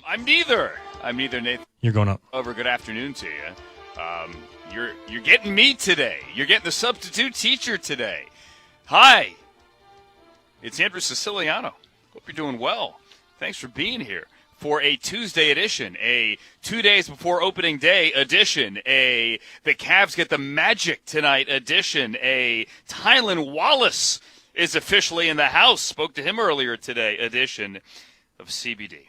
I'm neither. Nathan. You're going up. Over. Good afternoon to you. You're getting me today. You're getting the substitute teacher today. Hi. It's Andrew Siciliano. Hope you're doing well. Thanks for being here for a Tuesday edition, a 2 days before opening day edition, a the Cavs get the magic tonight edition, a Tylan Wallace is officially in the house. Spoke to him earlier today edition of CBD.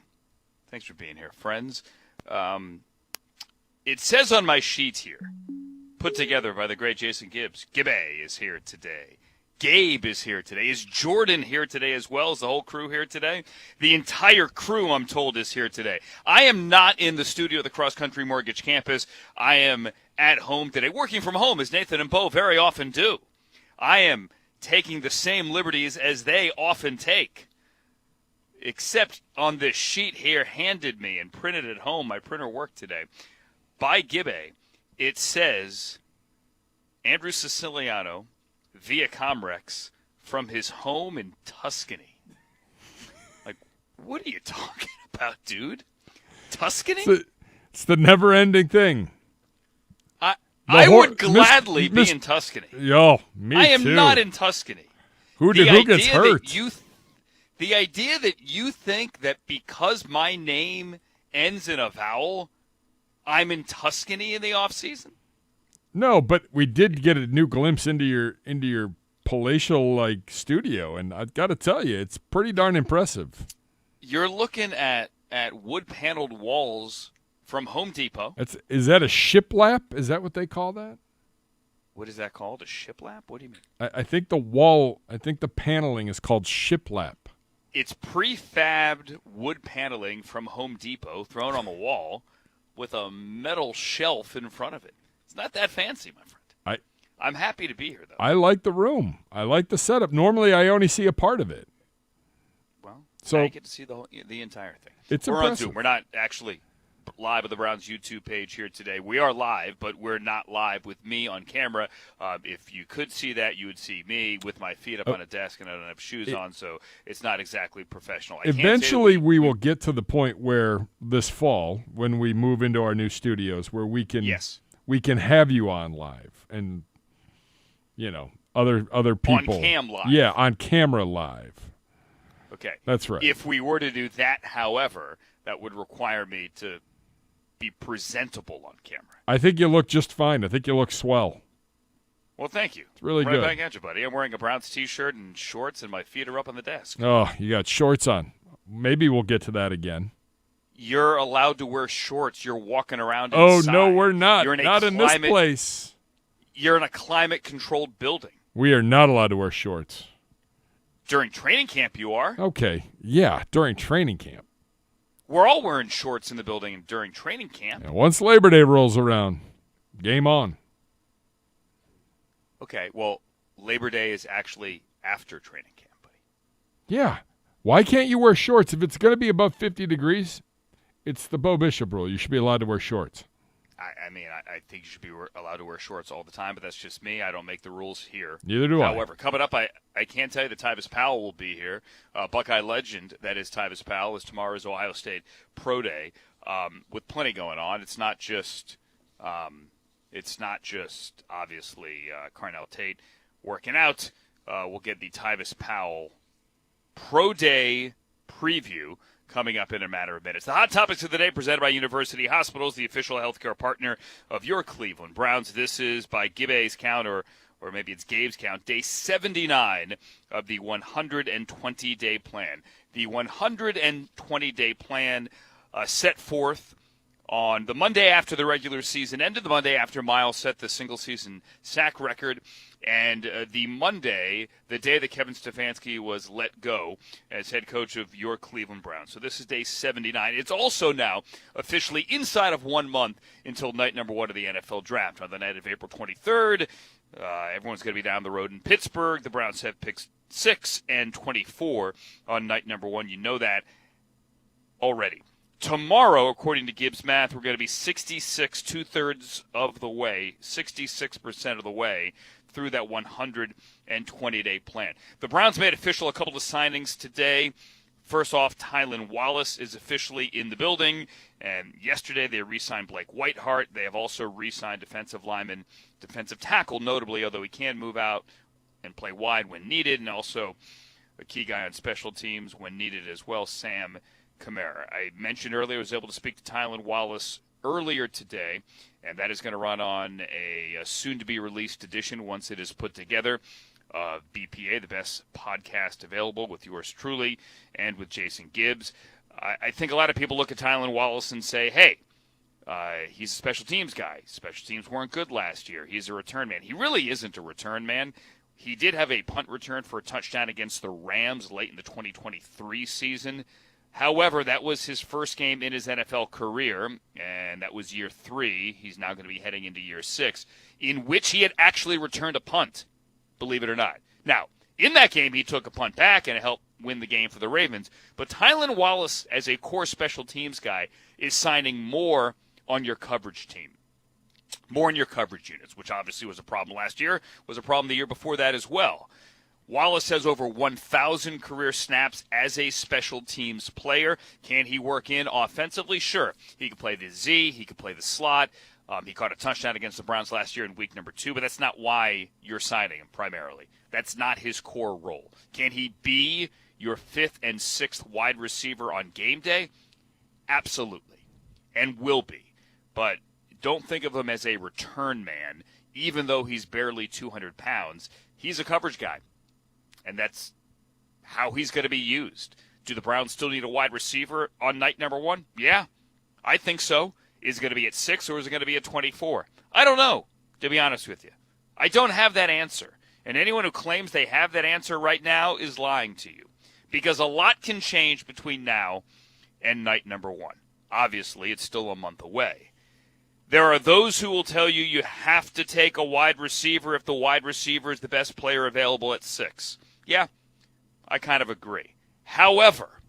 Thanks for being here, friends. It says on my sheet here, put together by the great Jason Gibbs, Gibbe is here today. Gabe is here today. Is Jordan here today as well? Is the whole crew here today? The entire crew, I'm told, is here today. I am not in the studio of the Cross Country Mortgage Campus. I am at home today, working from home, as Nathan and Bo very often do. I am taking the same liberties as they often take. Except on this sheet here handed me and printed at home, my printer worked today, by Gibbe, it says, Andrew Siciliano, via Comrex, from his home in Tuscany. Like, what are you talking about, dude? Tuscany? It's the never-ending thing. I would gladly be in Tuscany. Yo, me too. I am not in Tuscany. Who gets hurt? The idea that you think that because my name ends in a vowel, I'm in Tuscany in the off-season? No, but we did get a new glimpse into your palatial studio, and I've got to tell you, it's pretty darn impressive. You're looking at wood-paneled walls from Home Depot. Is that a shiplap? Is that what they call that? What is that called? A shiplap? What do you mean? I think the paneling is called shiplap. It's prefabbed wood paneling from Home Depot thrown on the wall with a metal shelf in front of it. It's not that fancy, my friend. I'm happy to be here, though. I like the room. I like the setup. Normally, I only see a part of it. Well, so I get to see the entire thing. It's We're impressive. on Zoom. We're not actually live on the Browns YouTube page here today. We are live, but we're not live with me on camera. If you could see that, you would see me with my feet up on a desk, and I don't have shoes on, so it's not exactly professional. Eventually, we will get to the point where this fall, when we move into our new studios, where we can have you on live, and other people on cam live. Yeah, on camera live. Okay, that's right. If we were to do that, however, that would require me to be presentable on camera. I think you look just fine. I think you look swell. Well, thank you. It's really right good. Back at you, buddy. I'm wearing a Browns t-shirt and shorts, and my feet are up on the desk. Oh, you got shorts on. Maybe we'll get to that again. You're allowed to wear shorts. You're walking around inside. Oh, no, we're not. You're in not in this place. You're in a climate-controlled building. We are not allowed to wear shorts. During training camp, you are. Okay. Yeah, during training camp. We're all wearing shorts in the building during training camp. And once Labor Day rolls around, game on. Okay, well, Labor Day is actually after training camp, buddy. Yeah. Why can't you wear shorts? If it's going to be above 50 degrees, it's the Bo Bishop rule. You should be allowed to wear shorts. I think you should be allowed to wear shorts all the time, but that's just me. I don't make the rules here. Neither do I. However, coming up, I can tell you that Tyvis Powell will be here. Buckeye legend, that is Tyvis Powell, is tomorrow's Ohio State Pro Day, with plenty going on. It's not just obviously Carnell Tate working out. We'll get the Tyvis Powell Pro Day preview coming up in a matter of minutes. The hot topics of the day presented by University Hospitals, the official healthcare partner of your Cleveland Browns. This is, by Gibbe's count, or maybe it's Gabe's count, day 79 of the 120-day plan. The 120-day plan set forth on the Monday after the regular season ended, the Monday after Miles set the single-season sack record, and the Monday, the day that Kevin Stefanski was let go as head coach of your Cleveland Browns. So this is day 79. It's also now officially inside of 1 month until night number 1 of the NFL Draft. On the night of April 23rd, everyone's going to be down the road in Pittsburgh. The Browns have picks 6 and 24 on night number 1. You know that already. Tomorrow, according to Gibbs' math, we're going to be 66 of the way, 66% of the way through that 120-day plan. The Browns made official a couple of signings today First off, Tylan Wallace is officially in the building, and yesterday they re-signed Blake Whiteheart. They have also re-signed defensive tackle, notably, although he can move out and play wide when needed, and also a key guy on special teams when needed as well, Sam Kamara. I mentioned earlier I was able to speak to Tylan Wallace earlier today, and that is going to run on a soon-to-be-released edition once it is put together. BPA, the best podcast available, with yours truly and with Jason Gibbs. I think a lot of people look at Tylan Wallace and say, hey, he's a special teams guy. Special teams weren't good last year. He's a return man. He really isn't a return man. He did have a punt return for a touchdown against the Rams late in the 2023 season. However, that was his first game in his NFL career, and that was year 3. He's now going to be heading into year 6, in which he had actually returned a punt, believe it or not. Now, in that game, he took a punt back and helped win the game for the Ravens. But Tylan Wallace, as a core special teams guy, is signing more on your coverage team, more in your coverage units, which obviously was a problem last year, was a problem the year before that as well. Wallace has over 1,000 career snaps as a special teams player. Can he work in offensively? Sure. He can play the Z. He can play the slot. He caught a touchdown against the Browns last year in week number 2, but that's not why you're signing him primarily. That's not his core role. Can he be your 5th and 6th wide receiver on game day? Absolutely, and will be. But don't think of him as a return man, even though he's barely 200 pounds. He's a coverage guy, and that's how he's going to be used. Do the Browns still need a wide receiver on night number 1? Yeah, I think so. Is it going to be at 6 or is it going to be at 24? I don't know, to be honest with you. I don't have that answer. And anyone who claims they have that answer right now is lying to you. Because a lot can change between now and night number 1. Obviously, it's still a month away. There are those who will tell you you have to take a wide receiver if the wide receiver is the best player available at 6. Yeah, I kind of agree. However,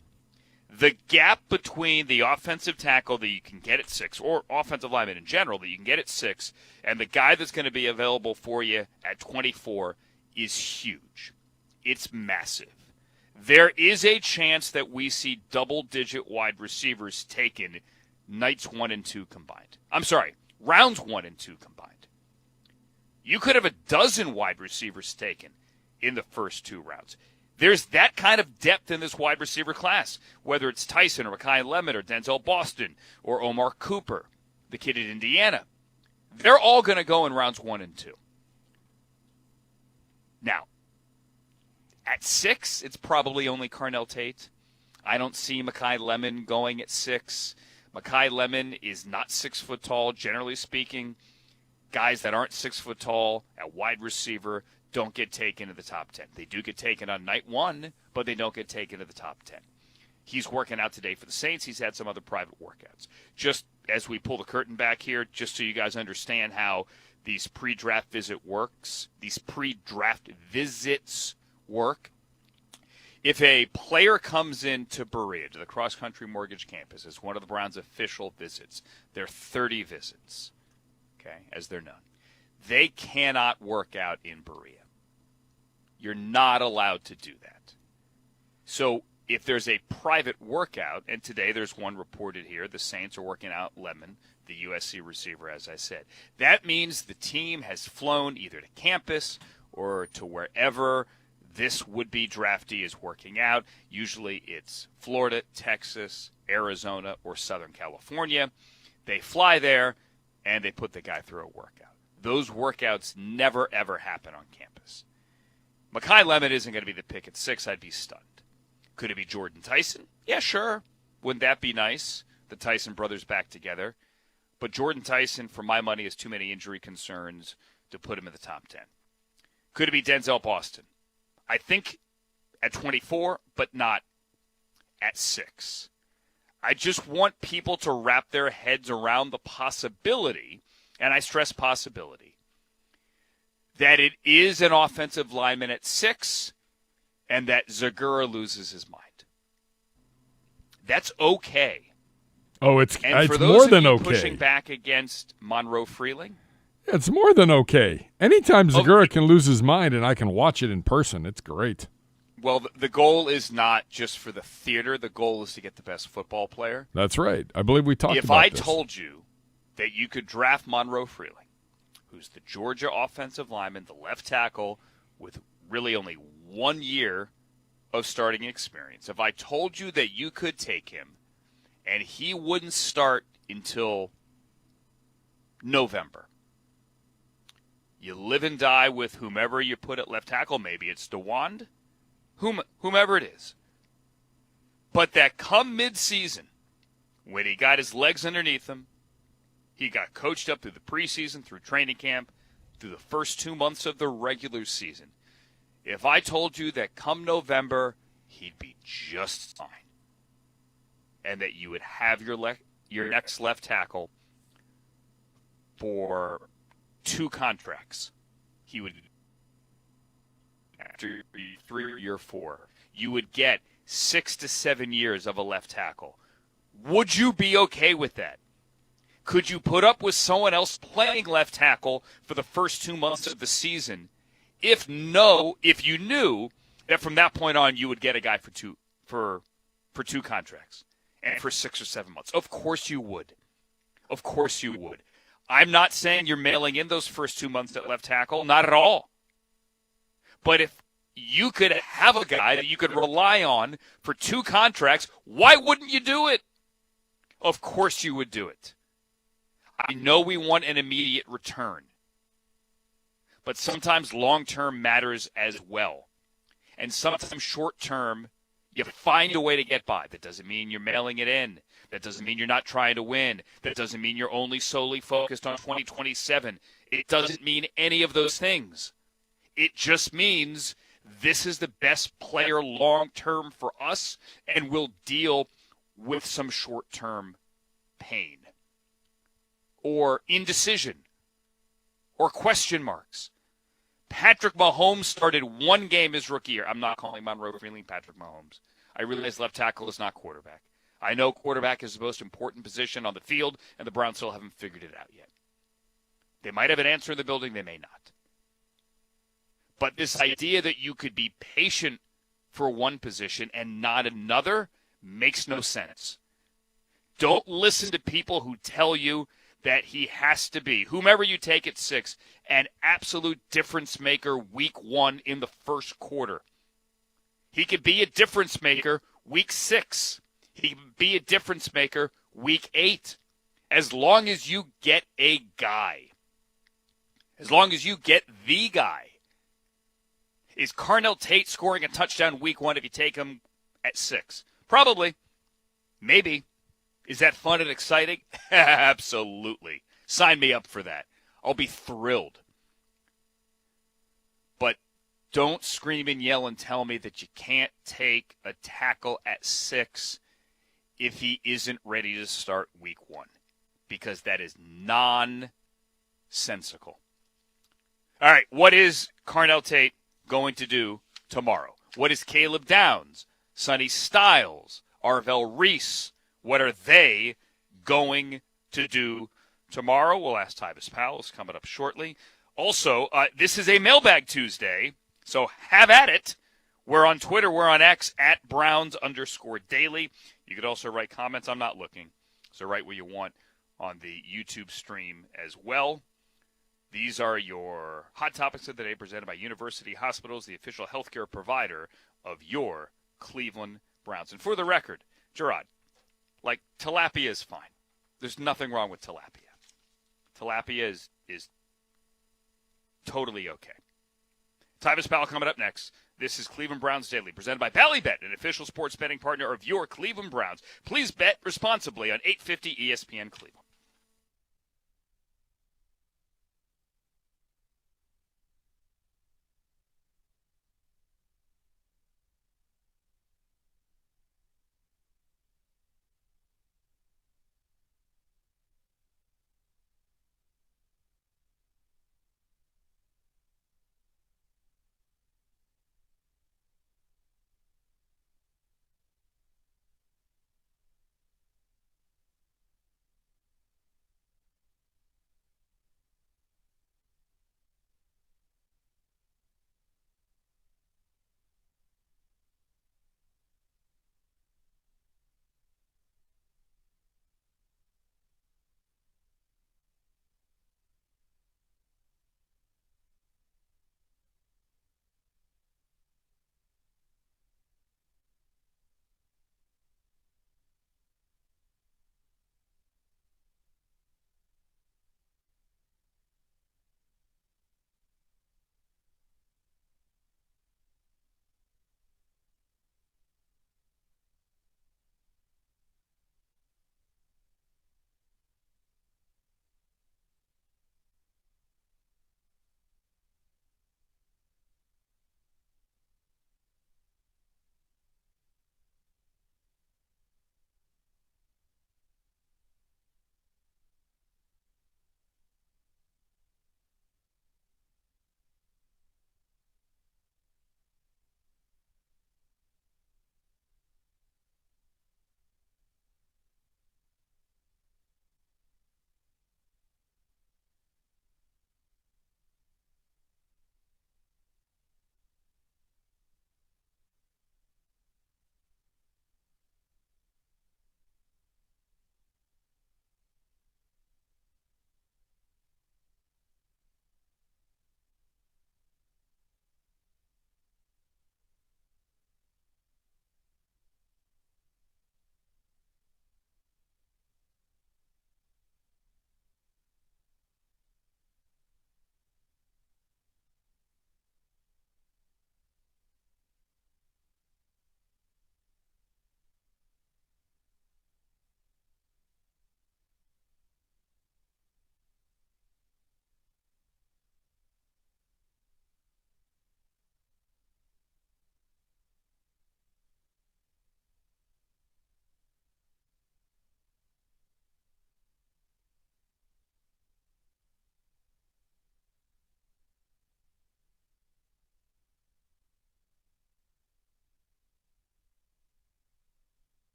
the gap between the offensive tackle that you can get at 6, or offensive lineman in general that you can get at 6, and the guy that's going to be available for you at 24 is huge. It's massive. There is a chance that we see double-digit wide receivers taken nights 1 and 2 combined. I'm sorry, rounds 1 and 2 combined. You could have a dozen wide receivers taken in the first 2 rounds. There's that kind of depth in this wide receiver class, whether it's Tyson or Makai Lemon or Denzel Boston or Omar Cooper, the kid at Indiana. They're all going to go in rounds 1 and 2. Now, at 6, it's probably only Carnell Tate. I don't see Makai Lemon going at 6. Makai Lemon is not 6 foot tall, generally speaking. Guys that aren't 6 foot tall at wide receiver don't get taken to the top 10. They do get taken on night 1, but they don't get taken to the top 10. He's working out today for the Saints. He's had some other private workouts. Just as we pull the curtain back here, just so you guys understand how these pre-draft visits work. If a player comes into Berea, to the Cross Country Mortgage Campus, as one of the Browns' official visits, they're 30 visits, okay, as they're known. They cannot work out in Berea. You're not allowed to do that. So if there's a private workout, and today there's one reported here, the Saints are working out Lemon, the USC receiver, as I said. That means the team has flown either to campus or to wherever this would-be draftee is working out. Usually it's Florida, Texas, Arizona, or Southern California. They fly there, and they put the guy through a workout. Those workouts never, ever happen on campus. Makai Lemon isn't going to be the pick at 6. I'd be stunned. Could it be Jordan Tyson? Yeah, sure. Wouldn't that be nice? The Tyson brothers back together. But Jordan Tyson, for my money, has too many injury concerns to put him in the top 10. Could it be Denzel Boston? I think at 24, but not at 6. I just want people to wrap their heads around the possibility, and I stress possibility, that it is an offensive lineman at 6 and that Zagura loses his mind. That's okay. Oh, it's and for it's those more of than you okay. Pushing back against Monroe Freeling? It's more than okay. Anytime Zagura can lose his mind and I can watch it in person, it's great. Well, the goal is not just for the theater. The goal is to get the best football player. That's right. I believe we talked if about I this. told you that you could draft Monroe Freeling, who's the Georgia offensive lineman, the left tackle, with really only 1 year of starting experience, if I told you that you could take him and he wouldn't start until November, you live and die with whomever you put at left tackle. Maybe it's DeWand, whomever it is. But that come mid-season, when he got his legs underneath him, he got coached up through the preseason, through training camp, through the first 2 months of the regular season. If I told you that come November, he'd be just fine, and that you would have your next left tackle for 2 contracts, he would, after year 3 or year 4, you would get 6 to 7 years of a left tackle. Would you be okay with that? Could you put up with someone else playing left tackle for the first 2 months of the season? If you knew that from that point on you would get a guy for two contracts and for 6 or 7 months. Of course you would. Of course you would. I'm not saying you're mailing in those first 2 months at left tackle, not at all. But if you could have a guy that you could rely on for 2 contracts, why wouldn't you do it? Of course you would do it. I know we want an immediate return, but sometimes long-term matters as well. And sometimes short-term, you find a way to get by. That doesn't mean you're mailing it in. That doesn't mean you're not trying to win. That doesn't mean you're only solely focused on 2027. It doesn't mean any of those things. It just means this is the best player long-term for us, and we'll deal with some short-term pain or indecision or question marks. Patrick Mahomes started 1 game his rookie year. I'm not calling Monroe Freeling Patrick Mahomes. I realize left tackle is not quarterback. I know quarterback is the most important position on the field, and the Browns still haven't figured it out yet. They might have an answer in the building. They may not. But this idea that you could be patient for one position and not another makes no sense. Don't listen to people who tell you that he has to be, whomever you take at 6, an absolute difference maker week 1 in the first quarter. He could be a difference maker week 6. He could be a difference maker week 8. As long as you get a guy. As long as you get the guy. Is Carnell Tate scoring a touchdown week 1 if you take him at 6? Probably. Maybe. Is that fun and exciting? Absolutely. Sign me up for that. I'll be thrilled. But don't scream and yell and tell me that you can't take a tackle at 6 if he isn't ready to start week 1. Because that is nonsensical. All right, what is Carnell Tate going to do tomorrow? What is Caleb Downs, Sonny Styles, Arvell Reese, what are they going to do tomorrow? We'll ask Tyvis Powell. It's coming up shortly. Also, this is a Mailbag Tuesday, so have at it. We're on Twitter. We're on X at Browns_daily. You could also write comments. I'm not looking, so write what you want on the YouTube stream as well. These are your Hot Topics of the Day presented by University Hospitals, the official healthcare provider of your Cleveland Browns. And for the record, Gerard, like, tilapia is fine. There's nothing wrong with tilapia. Tilapia is totally okay. Tyvis Powell coming up next. This is Cleveland Browns Daily, presented by Ballybet, an official sports betting partner of your Cleveland Browns. Please bet responsibly on 850 ESPN Cleveland.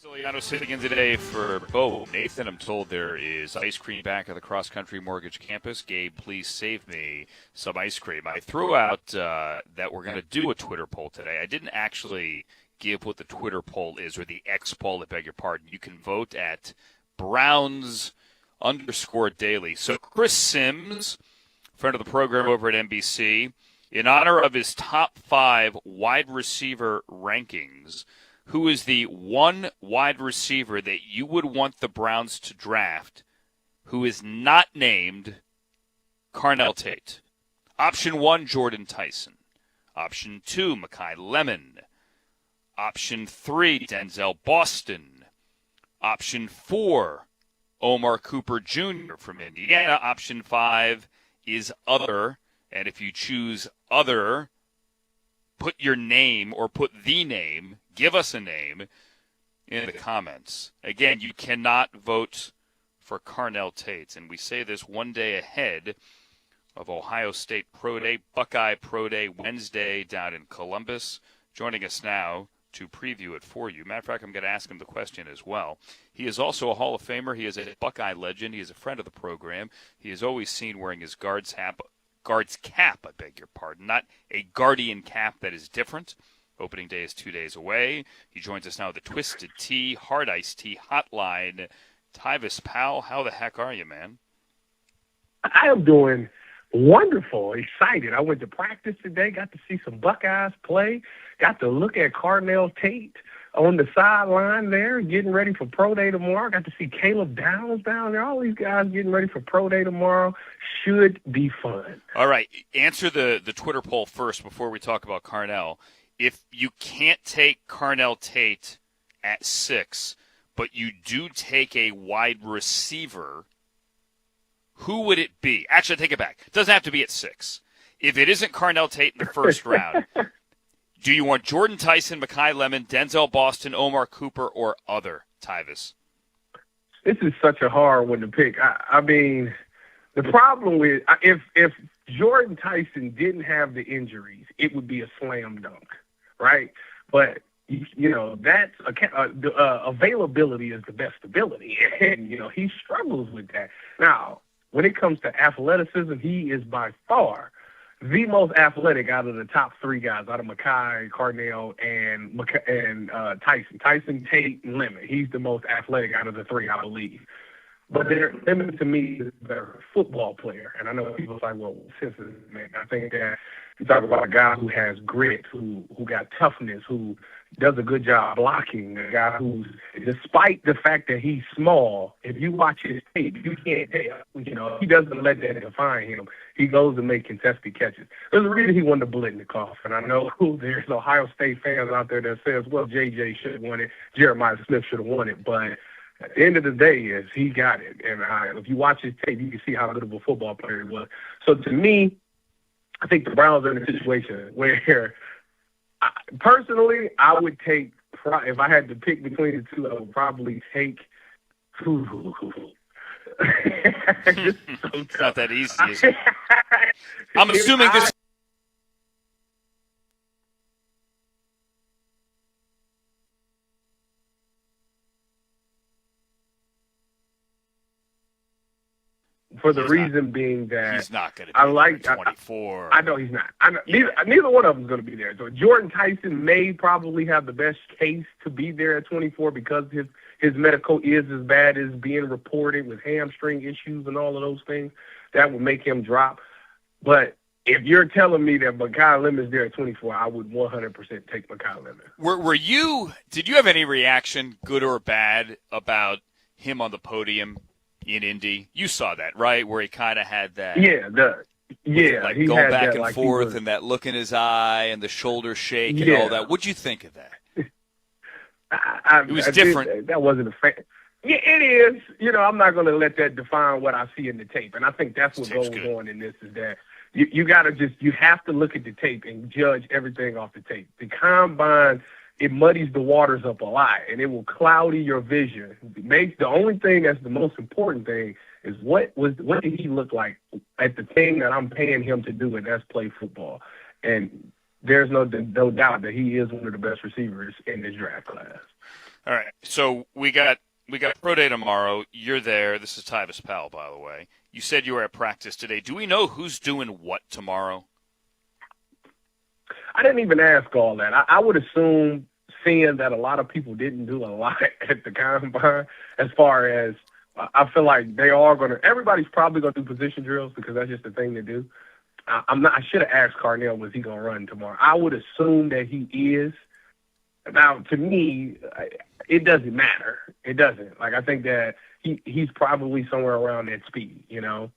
Siciliano sitting in today for Nathan. I'm told there is ice cream back at the Cross Country Mortgage Campus. Gabe, please save me some ice cream. I threw out that we're going to do a Twitter poll today. I didn't actually give what the Twitter poll is, or the X poll, I beg your pardon. You can vote at Browns_Daily. So Chris Sims, friend of the program over at NBC, in honor of his top 5 wide receiver rankings, who is the one wide receiver that you would want the Browns to draft who is not named Carnell Tate? Option 1, Jordan Tyson. Option 2, Mekhi Lemon. Option 3, Denzel Boston. Option 4, Omar Cooper Jr. from Indiana. Option 5 is other. And if you choose other, put your name or put the name, give us a name in the comments. Again, you cannot vote for Carnell Tate. And we say this one day ahead of Ohio State Pro Day, Buckeye Pro Day, Wednesday down in Columbus. Joining us now to preview it for you. Matter of fact, I'm going to ask him the question as well. He is also a Hall of Famer. He is a Buckeye legend. He is a friend of the program. He is always seen wearing his guard's cap, I beg your pardon, not a Guardian cap that is different. Opening day is 2 days away. He joins us now with the Twisted Tea, Hard Iced Tea Hotline. Tyvis Powell, how the heck are you, man? I am doing wonderful, excited. I went to practice today, got to see some Buckeyes play, got to look at Carnell Tate on the sideline there, getting ready for Pro Day tomorrow. Got to see Caleb Downs down there. All these guys getting ready for Pro Day tomorrow. Should be fun. All right. Answer the Twitter poll first before we talk about Carnell. If you can't take Carnell Tate at 6, but you do take a wide receiver, who would it be? Actually, I take it back. It doesn't have to be at 6. If it isn't Carnell Tate in the first round, do you want Jordan Tyson, Mekhi Lemon, Denzel Boston, Omar Cooper, or other, Tyvis? This is such a hard one to pick. I mean, the problem with if Jordan Tyson didn't have the injuries, it would be a slam dunk, right? But you know, that's availability is the best ability, and you know he struggles with that. Now, when it comes to athleticism, he is by far the most athletic out of the top 3 guys, out of Mekhi, Carnell, and Tyson. Tyson, Tate, and Lemon. He's the most athletic out of the 3, I believe. But Lemon, to me, is a better football player. And I know people say, well, since man, I think that you talk about a guy who has grit, who got toughness, who does a good job blocking, a guy who's, despite the fact that he's small, if you watch his tape, you can't tell. You know, he doesn't let that define him. He goes to make contested catches. There's a reason he won the Biletnikoff. And I know there's Ohio State fans out there that says, well, J.J. should have won it, Jeremiah Smith should have won it. But at the end of the day, is he got it. And if you watch his tape, you can see how good of a football player he was. So to me, I think the Browns are in a situation where, personally, I would take, if I had to pick between the two, I would probably take, it's not that easy, is it? I'm assuming this. For the reason being that he's not going to be there 24. I know he's not. Neither one of them is going to be there. So Jordan Tyson may probably have the best case to be there at 24 because his medical is as bad as being reported with hamstring issues and all of those things. That would make him drop. But if you're telling me that Mekhi Lemon is there at 24, I would 100% take Mekhi Lemon. Did you have any reaction, good or bad, about him on the podium in Indy? You saw that, right? Where he kind of had that. Like he going back and forth and that look in his eye and the shoulder shake and all that. What'd you think of that? It was different. That wasn't a fan. Yeah, it is. You know, I'm not going to let that define what I see in the tape. And I think that's what goes on in this is that you got to you have to look at the tape and judge everything off the tape. The combine, it muddies the waters up a lot, and it will cloudy your vision. The only thing that's the most important thing is what did he look like at the thing that I'm paying him to do, and that's play football. And there's no doubt that he is one of the best receivers in this draft class. All right. So we got pro day tomorrow. You're there. This is Tyvis Powell, by the way. You said you were at practice today. Do we know who's doing what tomorrow? I didn't even ask all that. I would assume, seeing that a lot of people didn't do a lot at the combine, as far as I feel like they are going to – everybody's probably going to do position drills because that's just the thing to do. I should have asked Carnell, was he going to run tomorrow? I would assume that he is. Now, to me, it doesn't matter. It doesn't. Like, I think that he's probably somewhere around that speed, you know.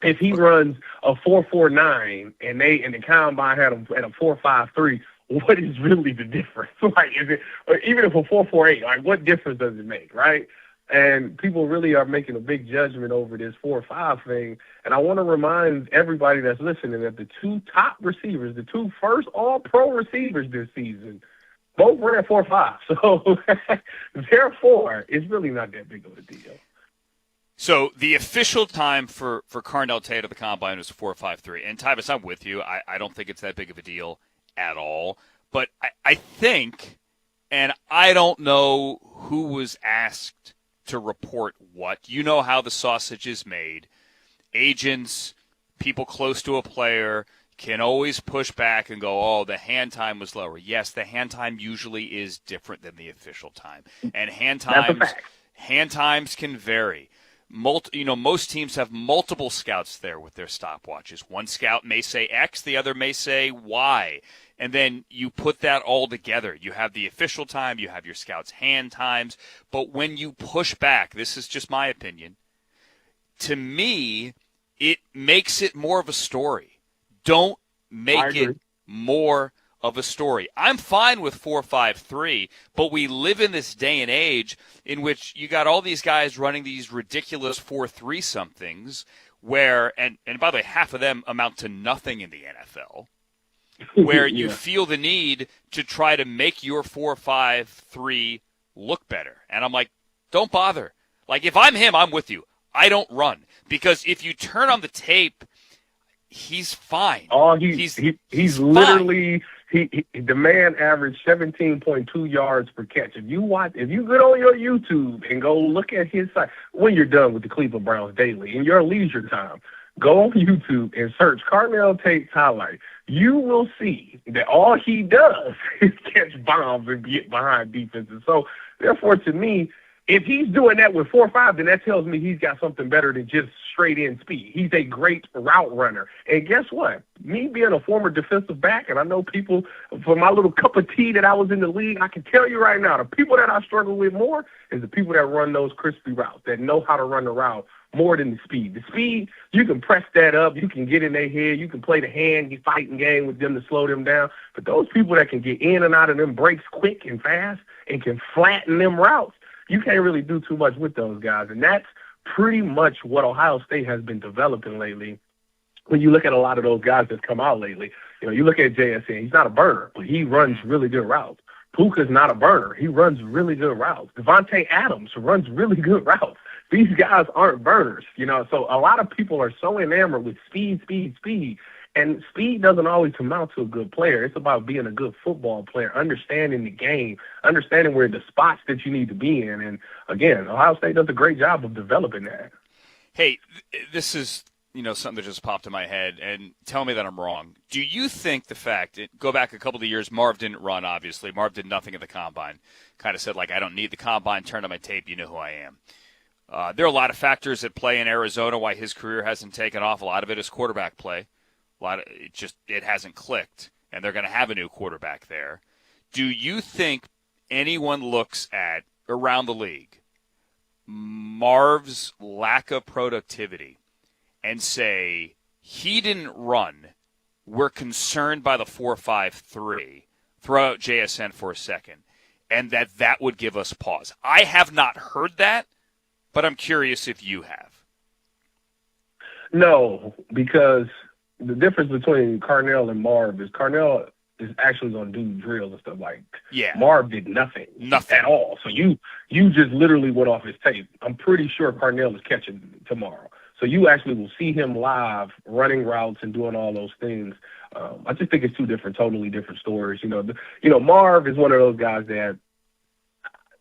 If he runs a 4.49 and the combine had him at a 4.53, what is really the difference? Like, is it, or even if a 4.48, like, what difference does it make, right? And people really are making a big judgment over this 4.5 thing. And I want to remind everybody that's listening that the two top receivers, the two first all-pro receivers this season, both ran 4.5. So, therefore, it's really not that big of a deal. So the official time for Carnell Tate of the Combine was 4.53. And, Tyvis, I'm with you. I don't think it's that big of a deal at all. But I think, and I don't know who was asked to report what. You know how the sausage is made. Agents, people close to a player can always push back and go, oh, the hand time was lower. Yes, the hand time usually is different than the official time. And hand times can vary. Most teams have multiple scouts there with their stopwatches. One scout may say X, the other may say Y. And then you put that all together. You have the official time, you have your scouts' hand times. But when you push back, this is just my opinion, to me, it makes it more of a story. Don't make it more of a story. I'm fine with 4.53, but we live in this day and age in which you got all these guys running these ridiculous 4.3 somethings where, and by the way, half of them amount to nothing in the NFL, where you feel the need to try to make your 4.53 look better. And I'm like, don't bother. Like, if I'm him, I'm with you. I don't run. Because if you turn on the tape, he's fine. Oh, he's literally the man averaged 17.2 yards per catch. If you get on your YouTube and go look at his site when you're done with the Cleveland Browns daily in your leisure time, go on YouTube and search Carnell Tate's highlight. You will see that all he does is catch bombs and get behind defenses. So therefore, to me, if he's doing that with 4.5, then that tells me he's got something better than just straight-in speed. He's a great route runner. And guess what? Me being a former defensive back, and I know people, for my little cup of tea that I was in the league, I can tell you right now, the people that I struggle with more is the people that run those crispy routes, that know how to run the route more than the speed. The speed, you can press that up. You can get in their head. You can play the fighting game with them to slow them down. But those people that can get in and out of them breaks quick and fast and can flatten them routes, you can't really do too much with those guys. And that's pretty much what Ohio State has been developing lately. When you look at a lot of those guys that's come out lately, you look at JSN, he's not a burner, but he runs really good routes. Puka's not a burner. He runs really good routes. Devontae Adams runs really good routes. These guys aren't burners, So a lot of people are so enamored with speed. And speed doesn't always amount to a good player. It's about being a good football player, understanding the game, understanding where the spots that you need to be in. And, again, Ohio State does a great job of developing that. Hey, this is, something that just popped in my head, and tell me that I'm wrong. Do you think the fact – go back a couple of years, Marv didn't run, obviously. Marv did nothing at the Combine. Kind of said, I don't need the Combine, turned on my tape, you know who I am. There are a lot of factors at play in Arizona why his career hasn't taken off. A lot of it is quarterback play. It hasn't clicked, and they're going to have a new quarterback there. Do you think anyone looks at, around the league, Marv's lack of productivity and say, he didn't run, we're concerned by the 4.53, throw out JSN for a second, and that would give us pause? I have not heard that, but I'm curious if you have. No, because the difference between Carnell and Marv is Carnell is actually going to do drills and stuff Marv did nothing at all. So you just literally went off his tape. I'm pretty sure Carnell is catching tomorrow. So you actually will see him live running routes and doing all those things. I just think it's two totally different stories. Marv is one of those guys that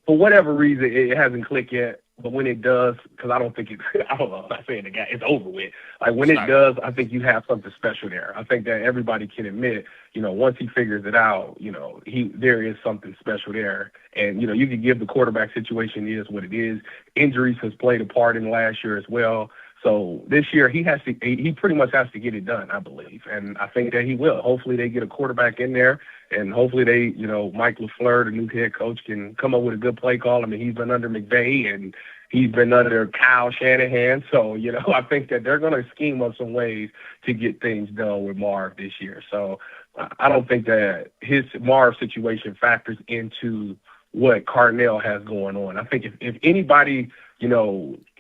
for whatever reason, it hasn't clicked yet. But when it does, because I don't think it's, I don't know, I'm not saying the guy, it's over with. Like when it does, I think you have something special there. I think that everybody can admit, once he figures it out, there is something special there. And, you can give the quarterback situation is what it is. Injuries has played a part in last year as well. So this year he pretty much has to get it done, I believe. And I think that he will. Hopefully they get a quarterback in there, and hopefully they, Mike LaFleur, the new head coach, can come up with a good play call. I mean, he's been under McVay and he's been under Kyle Shanahan. So, I think that they're going to scheme up some ways to get things done with Marv this year. So I don't think that his Marv situation factors into what Carnell has going on. I think if anybody,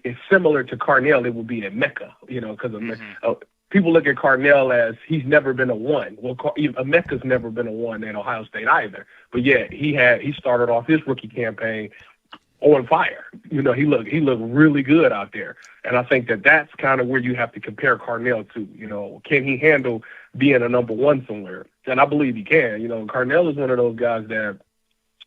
is similar to Carnell, it would be at Mecca, because people look at Carnell as he's never been a one. Well, Mecca's never been a one at Ohio State either. But yeah, he started off his rookie campaign on fire. He looked really good out there. And I think that that's kind of where you have to compare Carnell to. Can he handle being a number one somewhere? And I believe he can. Carnell is one of those guys that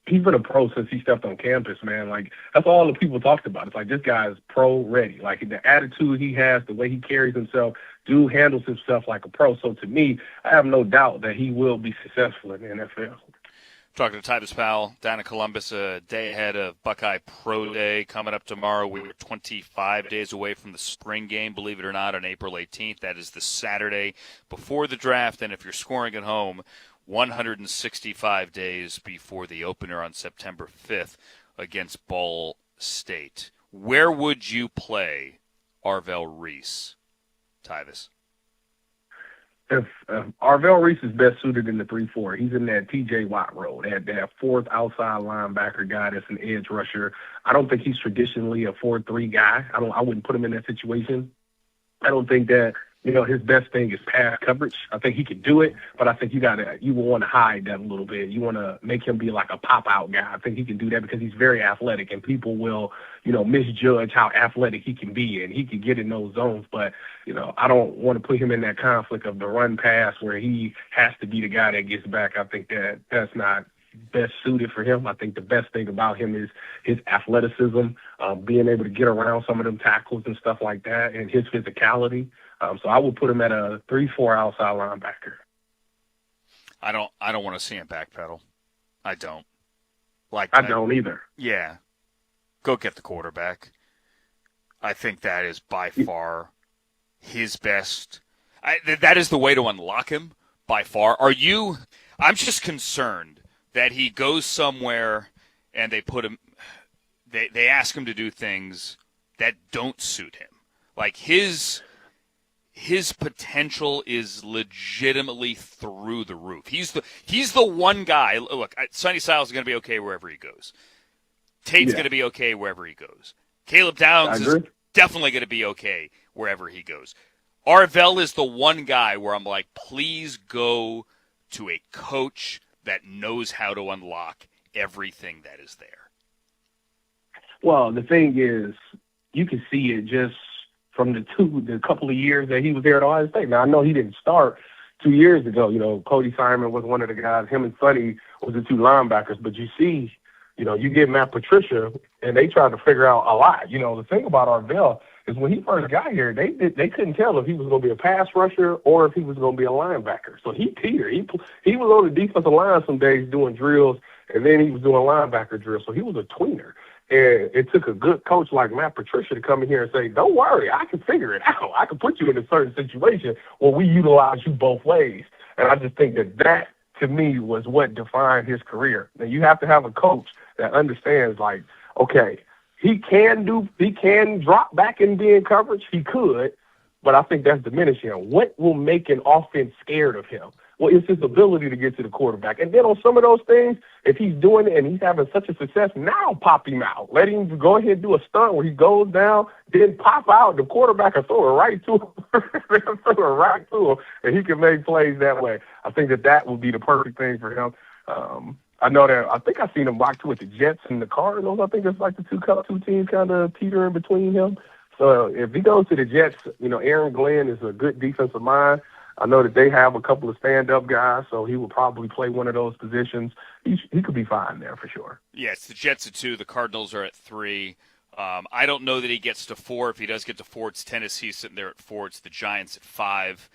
he's been a pro since he stepped on campus, man. Like, that's all the people talked about. It's like, this guy is pro ready. Like, the attitude he has, the way he carries himself, dude handles himself like a pro. So to me, I have no doubt that he will be successful in the NFL. Talking to Tyvis Powell down in Columbus, a day ahead of Buckeye Pro Day coming up tomorrow. We were 25 days away from the spring game, believe it or not, on April 18th. That is the Saturday before the draft. And if you're scoring at home, 165 days before the opener on September 5th against Ball State. Where would you play Arvell Reese, Tyvis? If Arvell Reese is best suited in the 3-4, he's in that T.J. Watt role, that fourth outside linebacker guy that's an edge rusher. I don't think he's traditionally a 4-3 guy. I wouldn't put him in that situation. I don't think that his best thing is pass coverage. I think he could do it, but I think you want to hide that a little bit. You want to make him be like a pop-out guy. I think he can do that because he's very athletic, and people will, misjudge how athletic he can be, and he can get in those zones. But, I don't want to put him in that conflict of the run pass where he has to be the guy that gets back. I think that's not best suited for him. I think the best thing about him is his athleticism, being able to get around some of them tackles and stuff like that, and his physicality. So I would put him at a 3-4 outside linebacker. I don't want to see him backpedal. I don't. I don't either. Yeah. Go get the quarterback. I think that is by far his best. That is the way to unlock him by far. I'm just concerned that he goes somewhere and they put him, they ask him to do things that don't suit him. Like his potential is legitimately through the roof. He's the one guy. Look, Sonny Styles is going to be okay wherever he goes. Tate's going to be okay wherever he goes. Caleb Downs is definitely going to be okay wherever he goes. Arvell is the one guy where I'm like, please go to a coach that knows how to unlock everything that is there. Well, the thing is, you can see it just from the couple of years that he was there at Ohio State. Now, I know he didn't start 2 years ago. Cody Simon was one of the guys. Him and Sonny was the two linebackers. But you see, you get Matt Patricia, and they tried to figure out a lot. The thing about Arvell is when he first got here, they couldn't tell if he was going to be a pass rusher or if he was going to be a linebacker. So he teetered. He was on the defensive line some days doing drills, and then he was doing linebacker drills. So he was a tweener. And it took a good coach like Matt Patricia to come in here and say, don't worry, I can figure it out. I can put you in a certain situation where we utilize you both ways. And I just think that, to me, was what defined his career. Now, you have to have a coach that understands, like, okay, he can drop back and be in coverage. He could, but I think that's diminishing him. What will make an offense scared of him? Well, it's his ability to get to the quarterback. And then on some of those things, if he's doing it and he's having such a success, now pop him out. Let him go ahead and do a stunt where he goes down, then pop out. The quarterback will throw it right to him. And he can make plays that way. I think that would be the perfect thing for him. I know that I think I've seen him block with the Jets and the Cardinals. I think it's like the two teams kind of teetering between him. So if he goes to the Jets, Aaron Glenn is a good defensive mind. I know that they have a couple of stand-up guys, so he will probably play one of those positions. He could be fine there for sure. Yeah, it's the Jets at 2. The Cardinals are at 3. I don't know that he gets to 4. If he does get to 4, it's Tennessee sitting there at 4. It's the Giants at 5.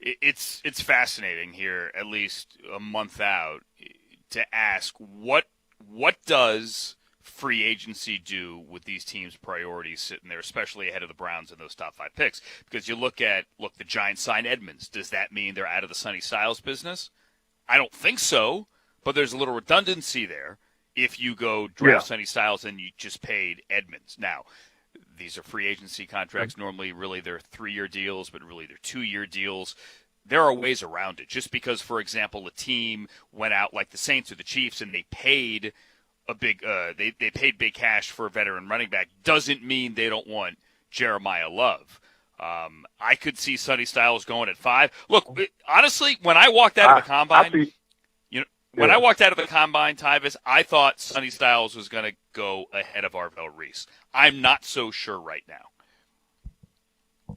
It's fascinating here, at least a month out, to ask what does free agency do with these teams' priorities sitting there, especially ahead of the Browns in those top 5 picks? Because you look, the Giants sign Edmonds. Does that mean they're out of the Sonny Styles business? I don't think so, but there's a little redundancy there if you go draft Sonny Styles and you just paid Edmonds. Now, these are free agency contracts. Normally, really, they're 3-year deals, but really they're 2-year deals. There are ways around it. Just because, for example, a team went out like the Saints or the Chiefs and they paid a big they paid big cash for a veteran running back doesn't mean they don't want Jeremiah Love. I could see Sonny Styles going at 5. Look, honestly, when I walked out of the combine, when I walked out of the combine, Tyvis, I thought Sonny Styles was going to go ahead of Arvell Reese. I'm not so sure right now.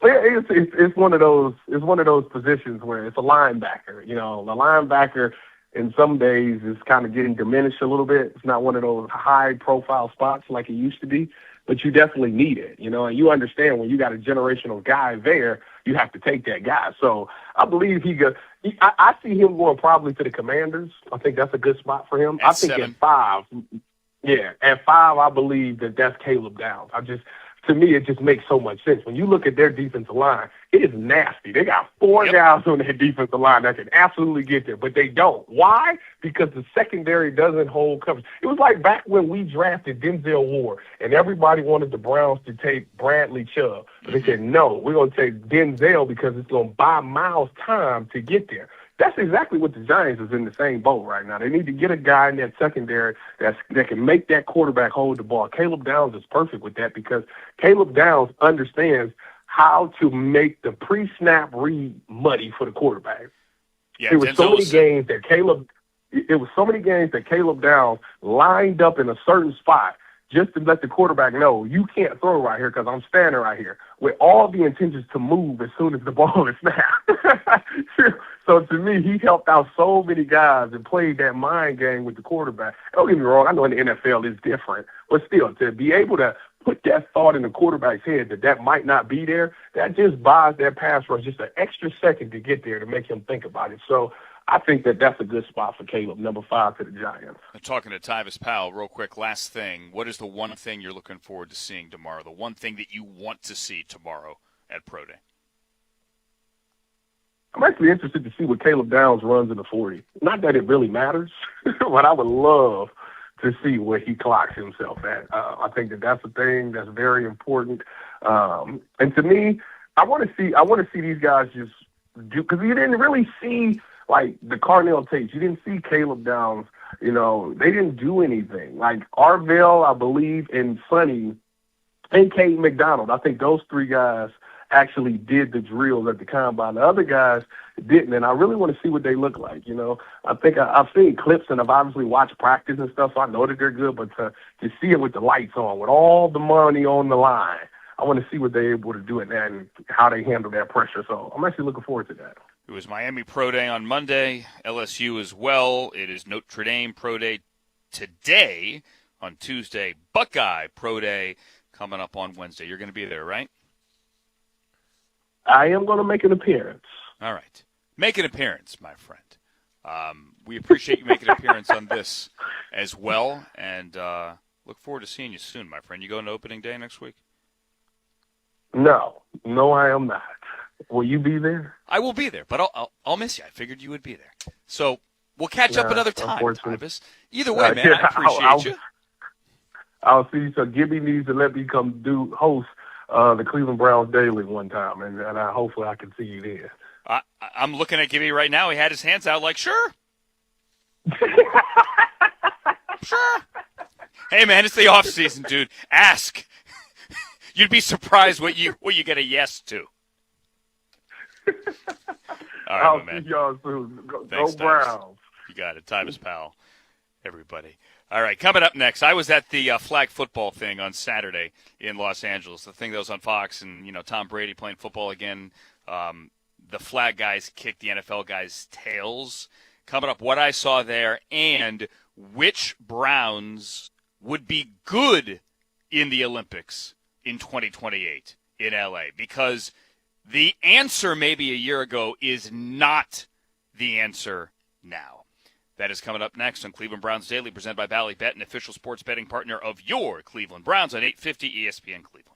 It's one of those positions where it's a linebacker. The linebacker in some days is kind of getting diminished a little bit. It's not one of those high-profile spots like it used to be, but you definitely need it. And you understand when you got a generational guy there, you have to take that guy. So I believe I see him going probably to the Commanders. I think that's a good spot for him. I think 7. at 5, at 5, I believe that's Caleb Downs. To me, it just makes so much sense. When you look at their defensive line, it is nasty. They got 4 guys on their defensive line that can absolutely get there, but they don't. Why? Because the secondary doesn't hold coverage. It was like back when we drafted Denzel Ward, and everybody wanted the Browns to take Bradley Chubb. But they said, no, we're going to take Denzel because it's going to buy Miles time to get there. That's exactly what the Giants is in the same boat right now. They need to get a guy in that secondary that can make that quarterback hold the ball. Caleb Downs is perfect with that because Caleb Downs understands how to make the pre-snap read muddy for the quarterback. Yeah, There were so many games that Caleb Downs lined up in a certain spot just to let the quarterback know, you can't throw right here because I'm standing right here, with all the intentions to move as soon as the ball is snapped. So to me, he helped out so many guys and played that mind game with the quarterback. Don't get me wrong, I know in the NFL it's different, but still, to be able to put that thought in the quarterback's head that might not be there, that just buys that pass rush just an extra second to get there to make him think about it. So I think that's a good spot for Caleb, number 5 to the Giants. I'm talking to Tyvis Powell real quick. Last thing, what is the one thing you're looking forward to seeing tomorrow, the one thing that you want to see tomorrow at Pro Day? I'm actually interested to see what Caleb Downs runs in the 40. Not that it really matters, but I would love to see where he clocks himself at. I think that's a thing that's very important. And to me, I want to see these guys just do, because you didn't really see like the Carnell Tates. You didn't see Caleb Downs. They didn't do anything. Like Arvell, I believe, and Sonny and Kate McDonald. I think those 3 guys actually did the drills at the combine. The other guys didn't, and I really want to see what they look like. I think I've seen clips and I've obviously watched practice and stuff, so I know that they're good, but to see it with the lights on, with all the money on the line, I want to see what they're able to do at that and how they handle that pressure. So I'm actually looking forward to that. It was Miami Pro Day on Monday, LSU as well. It is Notre Dame Pro Day today on Tuesday. Buckeye Pro Day coming up on Wednesday. You're going to be there, right? I am going to make an appearance. All right. Make an appearance, my friend. We appreciate you making an appearance on this as well, and look forward to seeing you soon, my friend. You going to opening day next week? No, I am not. Will you be there? I will be there, but I'll miss you. I figured you would be there. So we'll catch up another time, Tyvis. Either way, man, I appreciate you. I'll see you. So Gibby needs to let me come host the Cleveland Browns Daily one time, and hopefully I can see you there. I'm looking at Gibby right now. He had his hands out like, sure. Sure. Hey, man, it's the off season, dude. Ask. You'd be surprised what you get a yes to. All right, I'll my man. see y'all soon. Thanks, Go Browns. You got it. Tyvis Powell, everybody. All right, coming up next, I was at the flag football thing on Saturday in Los Angeles, the thing that was on Fox, and, Tom Brady playing football again. the flag guys kick the NFL guys' tails. Coming up, what I saw there and which Browns would be good in the Olympics in 2028 in LA, because the answer maybe a year ago is not the answer now. That is coming up next on Cleveland Browns Daily, presented by Bally Bet, an official sports betting partner of your Cleveland Browns on 850 ESPN Cleveland.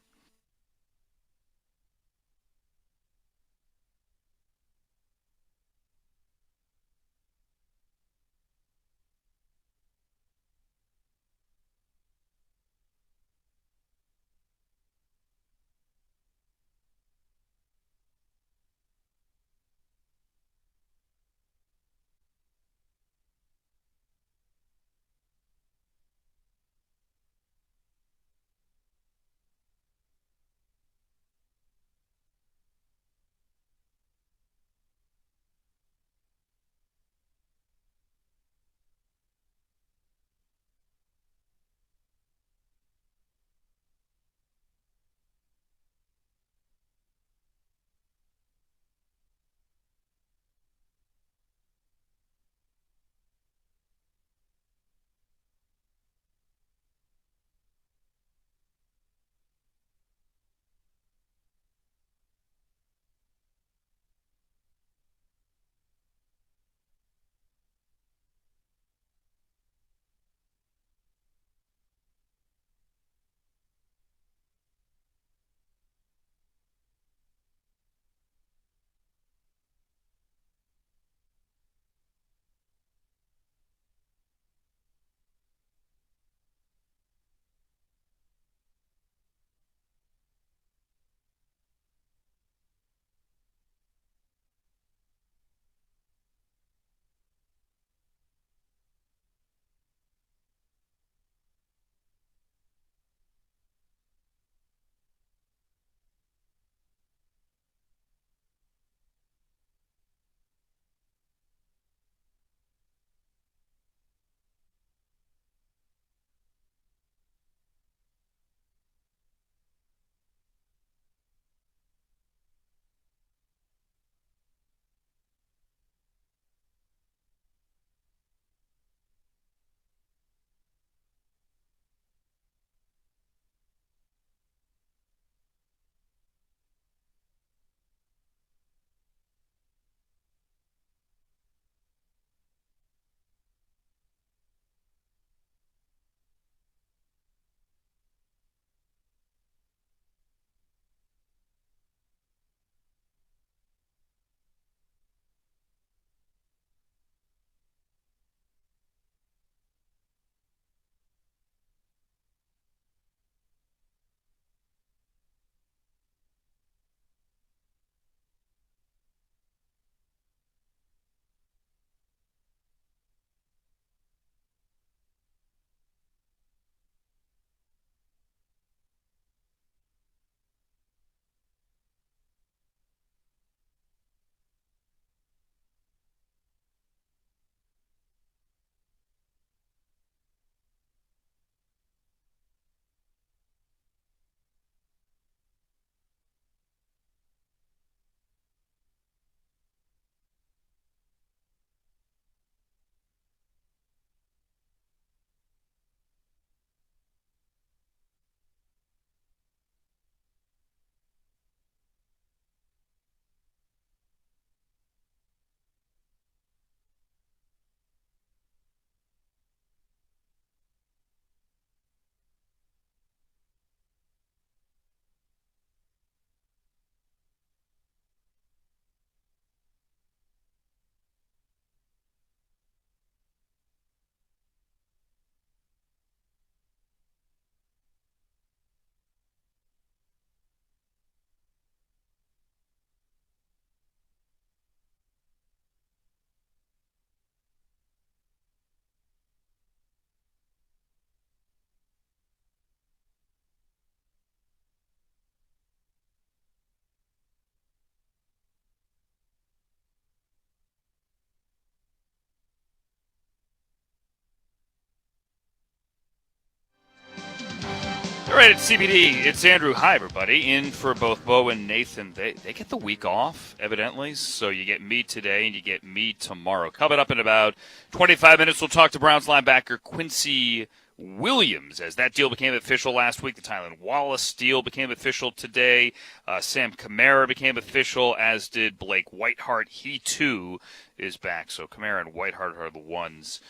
All right, it's CBD. It's Andrew. Hi, everybody. In for both Bo and Nathan. They get the week off, evidently. So you get me today and you get me tomorrow. Coming up in about 25 minutes, we'll talk to Browns linebacker Quincy Williams, as that deal became official last week. The Tylan Wallace deal became official today. Sam Kamara became official, as did Blake Whiteheart. He, too, is back. So Kamara and Whiteheart are the ones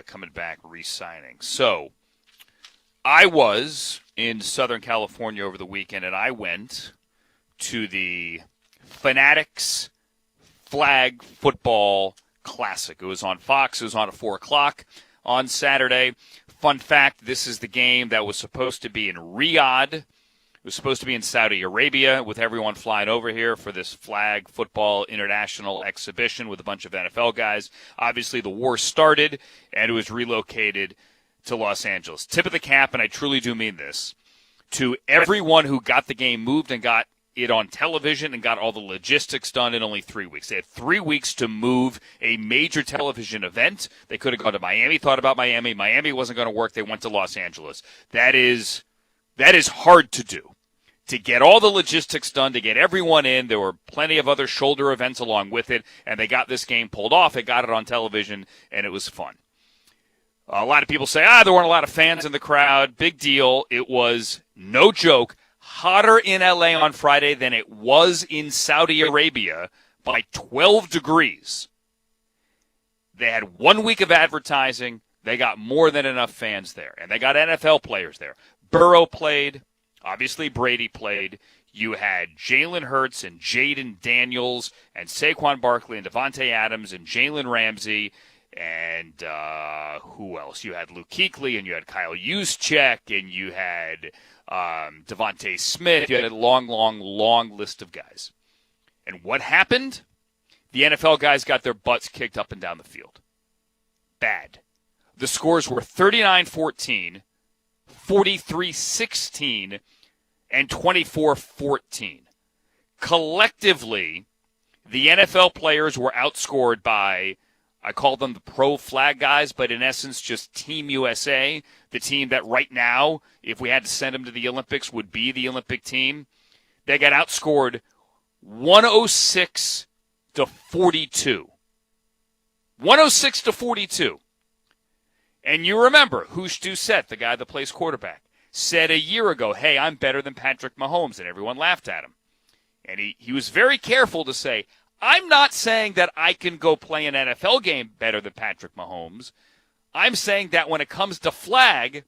coming back, re-signing. So I was in Southern California over the weekend, and I went to the Fanatics Flag Football Classic. It was on Fox. It was on at 4 o'clock on Saturday. Fun fact, this is the game that was supposed to be in Riyadh. It was supposed to be in Saudi Arabia, with everyone flying over here for this flag football international exhibition with a bunch of NFL guys. Obviously, the war started, and it was relocated to Los Angeles. Tip of the cap, and I truly do mean this, to everyone who got the game moved and got it on television and got all the logistics done in only 3 weeks. They had 3 weeks to move a major television event. They could have gone to Miami, thought about Miami. Miami wasn't going to work. They went to Los Angeles. That is hard to do. To get all the logistics done, to get everyone in. There were plenty of other shoulder events along with it, and they got this game pulled off. They got it on television, and it was fun. A lot of people say, there weren't a lot of fans in the crowd. Big deal. It was, no joke, hotter in L.A. on Friday than it was in Saudi Arabia by 12 degrees. They had 1 week of advertising. They got more than enough fans there, and they got NFL players there. Burrow played. Obviously, Brady played. You had Jalen Hurts and Jaden Daniels and Saquon Barkley and Devontae Adams and Jalen Ramsey. And who else? You had Luke Kuechly, and you had Kyle Juszczyk, and you had Devontae Smith. You had a long, long, long list of guys. And what happened? The NFL guys got their butts kicked up and down the field. Bad. The scores were 39-14, 43-16, and 24-14. Collectively, the NFL players were outscored by, I call them the pro flag guys, but in essence just Team USA, the team that right now, if we had to send them to the Olympics, would be the Olympic team. They got outscored 106-42. 106-42. And you remember, Hoosh Doucette, the guy that plays quarterback, said a year ago, hey, I'm better than Patrick Mahomes, and everyone laughed at him. And he was very careful to say, I'm not saying that I can go play an NFL game better than Patrick Mahomes. I'm saying that when it comes to flag,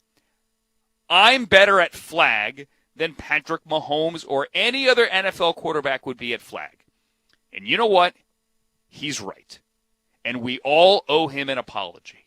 I'm better at flag than Patrick Mahomes or any other NFL quarterback would be at flag. And you know what? He's right. And we all owe him an apology.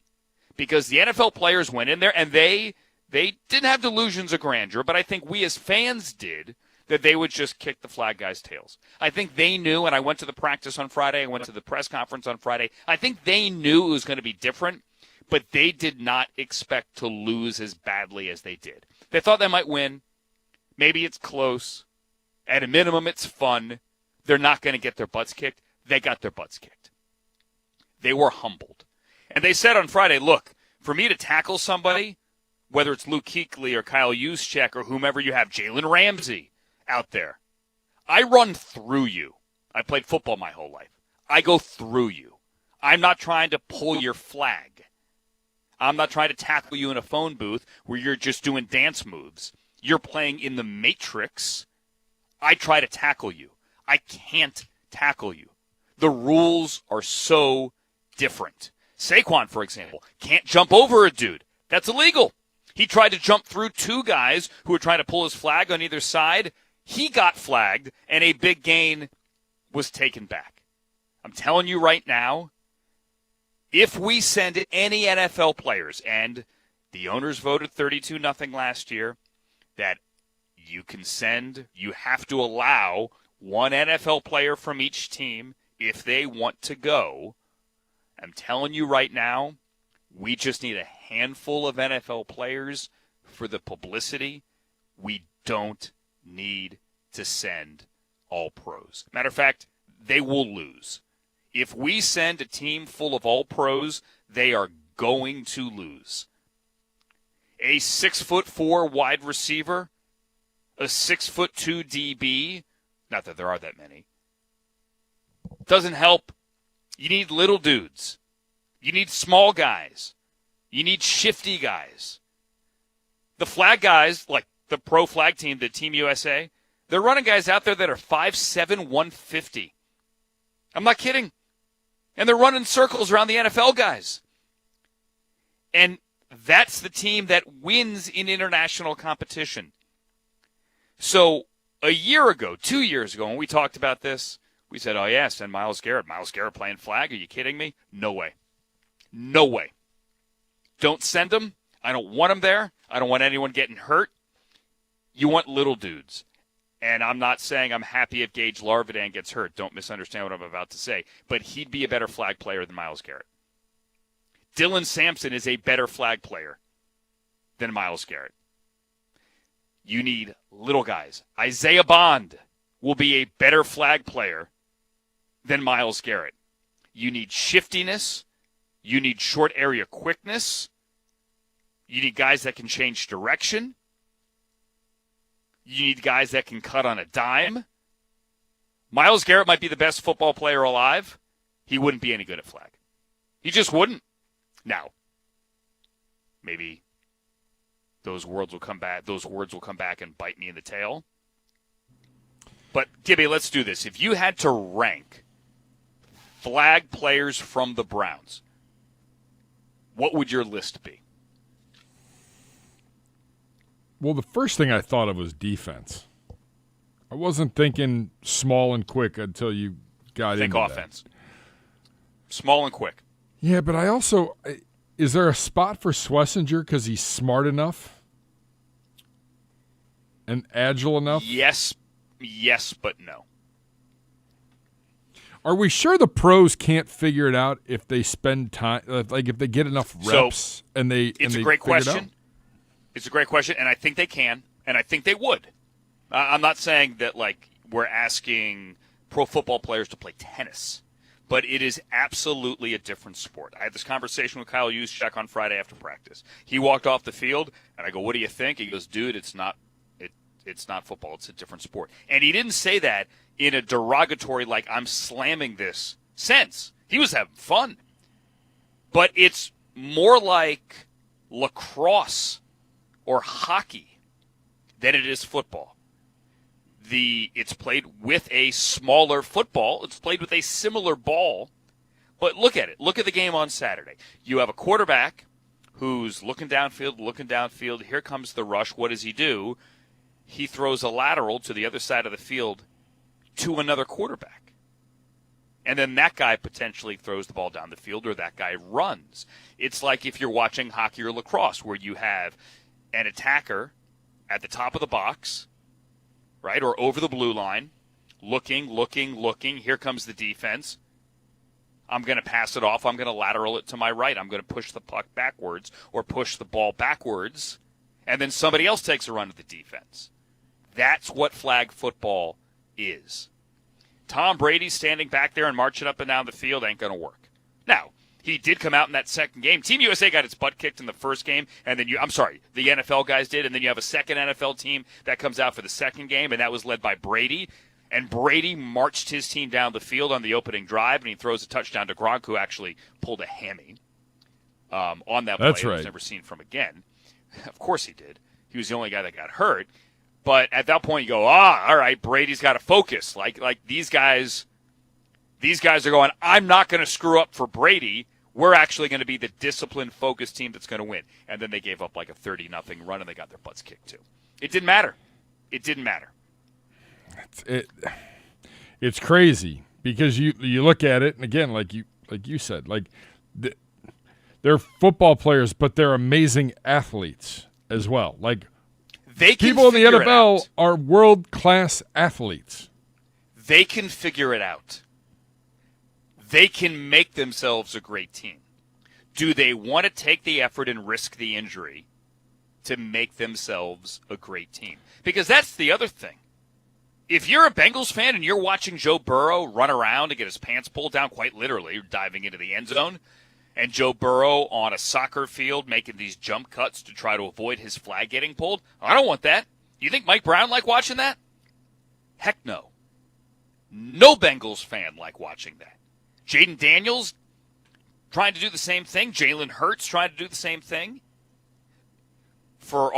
Because the NFL players went in there and they didn't have delusions of grandeur, but I think we as fans did, that they would just kick the flag guys' tails. I think they knew, and I went to the practice on Friday, I went to the press conference on Friday, I think they knew it was going to be different, but they did not expect to lose as badly as they did. They thought they might win. Maybe it's close. At a minimum, it's fun. They're not going to get their butts kicked. They got their butts kicked. They were humbled. And they said on Friday, look, for me to tackle somebody, whether it's Luke Kuechly or Kyle Juszczyk or whomever you have, Jalen Ramsey, out there, I run through you. I played football my whole life. I go through you. I'm not trying to pull your flag. I'm not trying to tackle you in a phone booth where you're just doing dance moves. You're playing in the Matrix. I try to tackle you. I can't tackle you. The rules are so different. Saquon, for example, can't jump over a dude. That's illegal. He tried to jump through two guys who were trying to pull his flag on either side. He got flagged, and a big gain was taken back. I'm telling you right now, if we send any NFL players, and the owners voted 32-0 last year, that you have to allow one NFL player from each team if they want to go. I'm telling you right now, we just need a handful of NFL players for the publicity. We don't need to send all pros. Matter of fact, they will lose. If we send a team full of all pros, they are going to lose. a 6'4" wide receiver, a 6'2" DB. Not that there are that many. Doesn't help. You need little dudes. You need small guys. You need shifty guys. The flag guys, like the pro flag team, the Team USA, they're running guys out there that are 5'7", 150. I'm not kidding. And they're running circles around the NFL guys. And that's the team that wins in international competition. So a year ago, 2 years ago, when we talked about this, we said, oh, yeah, send Myles Garrett. Myles Garrett playing flag? Are you kidding me? No way. No way. Don't send him. I don't want him there. I don't want anyone getting hurt. You want little dudes. And I'm not saying I'm happy if Gage Larvidan gets hurt. Don't misunderstand what I'm about to say. But he'd be a better flag player than Myles Garrett. Dylan Sampson is a better flag player than Myles Garrett. You need little guys. Isaiah Bond will be a better flag player than Myles Garrett. You need shiftiness. You need short area quickness. You need guys that can change direction. You need guys that can cut on a dime. Myles Garrett might be the best football player alive. He wouldn't be any good at flag. He just wouldn't. Now, maybe those words will come back and bite me in the tail. But, Gibby, let's do this. If you had to rank flag players from the Browns, what would your list be? Well, the first thing I thought of was defense. I wasn't thinking small and quick until you got into offense. That. Small and quick. Yeah, but I also – is there a spot for Schlesinger because he's smart enough and agile enough? Yes, but no. Are we sure the pros can't figure it out if they spend time – like if they get enough reps and they – It's a great question. It's a great question, and I think they can, and I think they would. I'm not saying that, like, we're asking pro football players to play tennis, but it is absolutely a different sport. I had this conversation with Kyle Juszczyk on Friday after practice. He walked off the field, and I go, what do you think? He goes, dude, it's not football. It's a different sport. And he didn't say that in a derogatory, like, I'm slamming this sense. He was having fun. But it's more like lacrosse or hockey than it is football. It's played with a smaller football. It's played with a similar ball. But look at it. Look at the game on Saturday. You have a quarterback who's looking downfield. Here comes the rush. What does he do? He throws a lateral to the other side of the field to another quarterback. And then that guy potentially throws the ball down the field, or that guy runs. It's like if you're watching hockey or lacrosse, where you have an attacker at the top of the box, right, or over the blue line, looking. Here comes the defense. I'm going to pass it off. I'm going to lateral it to my right. I'm going to push the puck backwards or push the ball backwards, and then somebody else takes a run at the defense. That's what flag football is. Tom Brady standing back there and marching up and down the field ain't going to work. Now, he did come out in that second game. Team USA got its butt kicked in the first game, and then the NFL guys did, and then you have a second NFL team that comes out for the second game, and that was led by Brady. And Brady marched his team down the field on the opening drive, and he throws a touchdown to Gronk, who actually pulled a hammy on that play. That's right. It was never seen from again. Of course he did. He was the only guy that got hurt. But at that point, you go, all right, Brady's got to focus. Like these guys are going, I'm not going to screw up for Brady. We're actually going to be the disciplined, focused team that's going to win. And then they gave up like a 30-0 run, and they got their butts kicked too. It didn't matter. It didn't matter. It's crazy because you look at it, and again, like you said, like they're football players, but they're amazing athletes as well. Like people in the NFL are world-class athletes. They can figure it out. They can make themselves a great team. Do they want to take the effort and risk the injury to make themselves a great team? Because that's the other thing. If you're a Bengals fan and you're watching Joe Burrow run around and get his pants pulled down, quite literally, diving into the end zone, and Joe Burrow on a soccer field making these jump cuts to try to avoid his flag getting pulled. I don't want that. You think Mike Brown liked watching that? Heck no. No Bengals fan liked watching that. Jaden Daniels trying to do the same thing. Jalen Hurts trying to do the same thing. From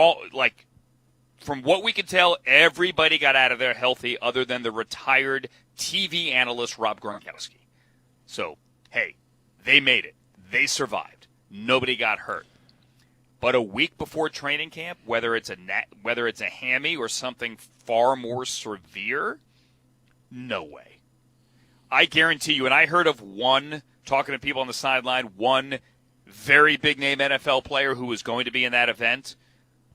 what we could tell, everybody got out of there healthy other than the retired TV analyst Rob Gronkowski. So, hey, they made it. They survived. Nobody got hurt. But a week before training camp, whether it's a hammy or something far more severe, no way. I guarantee you, and I heard of one, talking to people on the sideline, one very big-name NFL player who was going to be in that event,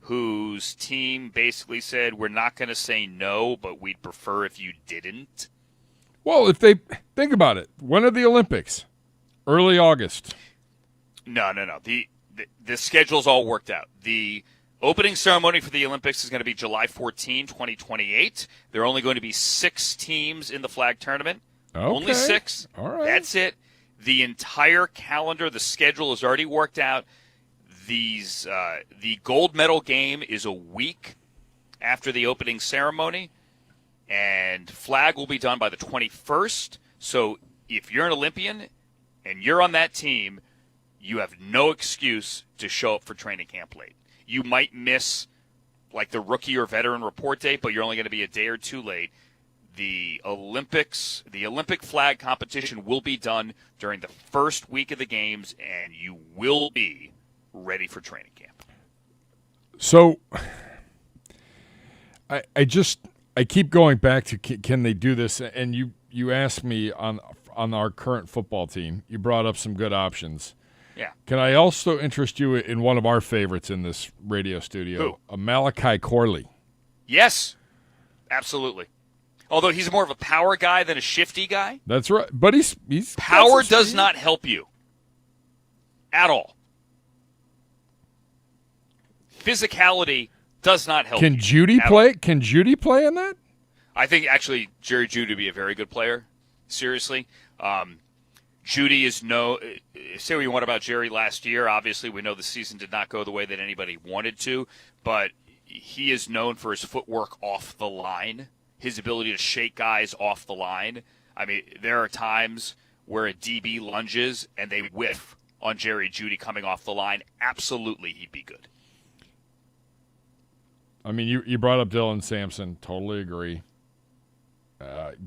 whose team basically said, we're not going to say no, but we'd prefer if you didn't. Well, if they think about it, when are the Olympics? Early August. No. The schedule's all worked out. The opening ceremony for the Olympics is going to be July 14, 2028. There are only going to be 6 teams in the flag tournament. Okay. Only 6. All right. That's it. The entire calendar, the schedule is already worked out. The gold medal game is a week after the opening ceremony, and flag will be done by the 21st. So if you're an Olympian and you're on that team, you have no excuse to show up for training camp late. You might miss like the rookie or veteran report date, but you're only going to be a day or two late. The Olympic flag competition will be done during the first week of the games, and you will be ready for training camp. So I keep going back to can they do this? And you asked me on our current football team, you brought up some good options. Yeah. Can I also interest you in one of our favorites in this radio studio? Who? Malachi Corley. Yes, absolutely. Although he's more of a power guy than a shifty guy. That's right. But he's power does not help you at all. Physicality does not help. Can Judy play? Can Judy play in that? I think actually Jerry Jeudy would be a very good player. Seriously, Judy is say what you want about Jerry last year. Obviously, we know the season did not go the way that anybody wanted to, but he is known for his footwork off the line, his ability to shake guys off the line. I mean, there are times where a DB lunges and they whiff on Jerry Jeudy coming off the line. Absolutely, he'd be good. I mean, you brought up Dylan Sampson. Totally agree.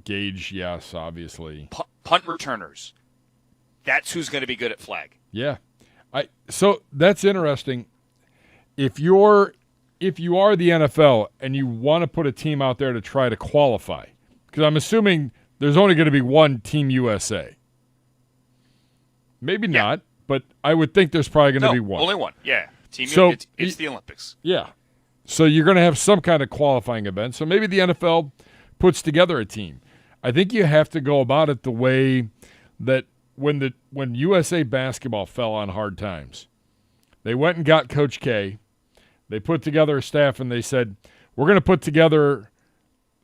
Gage, yes, obviously. Punt returners. That's who's going to be good at flag. Yeah. So that's interesting. If you are the NFL and you want to put a team out there to try to qualify, because I'm assuming there's only going to be one Team USA. Maybe not, but I would think there's probably going to be one. Only one. Yeah. It's the Olympics. Yeah. So you're going to have some kind of qualifying event. So maybe the NFL puts together a team. I think you have to go about it the way that when USA basketball fell on hard times, they went and got Coach K. They put together a staff and they said, we're going to put together